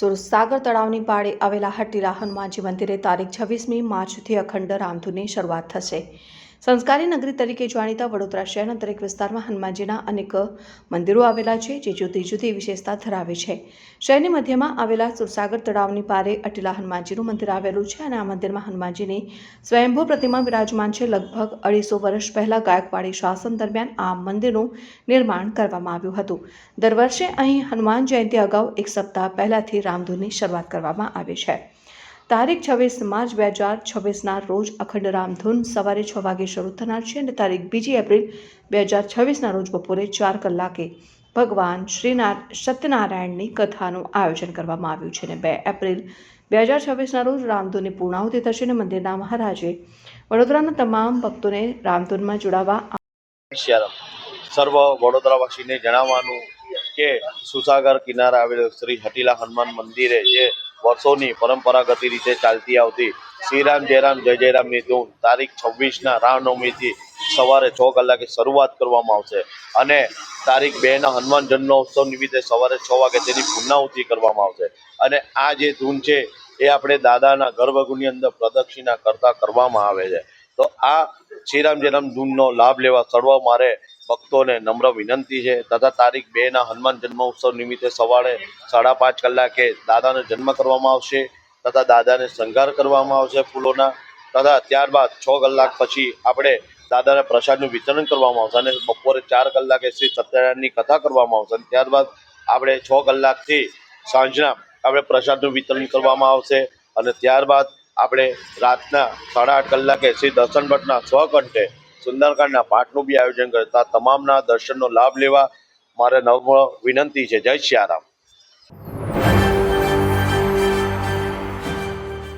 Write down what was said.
સુરસાગર તળાવની પાળે આવેલા હટ્ટીલા હનુમાનજી મંદિરે તારીખ 26મી માર્ચથી અખંડ રામધૂનની શરૂઆત થશે। સંસ્કારી નગરી તરીકે જાણીતા વડોદરા શહેરના દરેક વિસ્તારમાં હનુમાનજીના અનેક મંદિરો આવેલા છે, જે જુદી જુદી વિશેષતા ધરાવે છે। શહેરની મધ્યમાં આવેલા સુરસાગર તળાવની પાળે હટ્ટીલા હનુમાનજીનું મંદિર આવેલું છે અને આ મંદિરમાં હનુમાનજીની સ્વયંભૂ પ્રતિમા વિરાજમાન છે। લગભગ 250 વર્ષ પહેલા ગાયકવાડી શાસન દરમિયાન આ મંદિરનું નિર્માણ કરવામાં આવ્યું હતું। દર વર્ષે અહીં હનુમાન જયંતિ અગાઉ એક સપ્તાહ પહેલાથી રામધૂનની શરૂઆત કરવામાં આવે છે। તારીખ 26 માર્ચ 2026ના રોજ અખંડ રામધૂન સવારે 6 વાગે શરૂ થનાર છે અને તારીખ 2 એપ્રિલ 2026ના રોજ બપોરે 4 કલાકે ભગવાન શ્રી સત્યનારાયણની કથાનું આયોજન કરવામાં આવ્યું છે અને 2 એપ્રિલ 2026ના રોજ રામધૂનની પૂર્ણાહુતિ થશે અને મંદિરના મહારાજે વડોદરાના તમામ ભક્તોને રામધૂનમાં જોડાવા સર્વ વડોદરાવાસીને જણાવવાનું કે સુરસાગર કિનારે આવેલ શ્રી હટ્ટીલા હનુમાન મંદિરે જે વર્ષોની પરંપરાગત રીતે ચાલતી આવતી શ્રી રામ જય જય રામની ધૂન તારીખ 26ના રામનવમીથી સવારે 6 કલાકે શરૂઆત કરવામાં આવશે અને તારીખ 2ના હનુમાન જન્મોત્સવ નિમિત્તે સવારે 6 વાગે તેની પૂર્ણાહુતિ કરવામાં આવશે અને આ જે ધૂન છે એ આપણે દાદાના ગર્ભગૃહની અંદર પ્રદક્ષિણા કરતા કરવામાં આવે છે। તો આ શ્રી રામ જય રામ ધૂનનો લાભ લેવા સર્વ મારે ભક્તોને નમ્ર વિનંતી છે તથા તારીખ 2ના હનુમાન જન્મોત્સવ નિમિત્તે સવારે 5:30 કલાકે દાદાનો જન્મ કરવામાં આવશે તથા દાદાને શણગાર કરવામાં આવશે ફૂલોના તથા ત્યારબાદ 6 કલાક પછી આપણે દાદાને પ્રસાદનું વિતરણ કરવામાં આવશે અને બપોરે 4 કલાકે શ્રી સત્યનારાયણની કથા કરવામાં આવશે અને ત્યારબાદ આપણે 6 કલાકથી સાંજના આપણે પ્રસાદનું વિતરણ કરવામાં આવશે અને ત્યારબાદ આપણે રાતના 8:30 કલાકે શ્રી દર્શન ભટ્ટના સ્વકંઠે સુંદરકાંડના પાઠનું બી આયોજન કરતા તમામના દર્શનનો લાભ લેવા મારે નમ્ર વિનંતી છે। જય સિયારામ।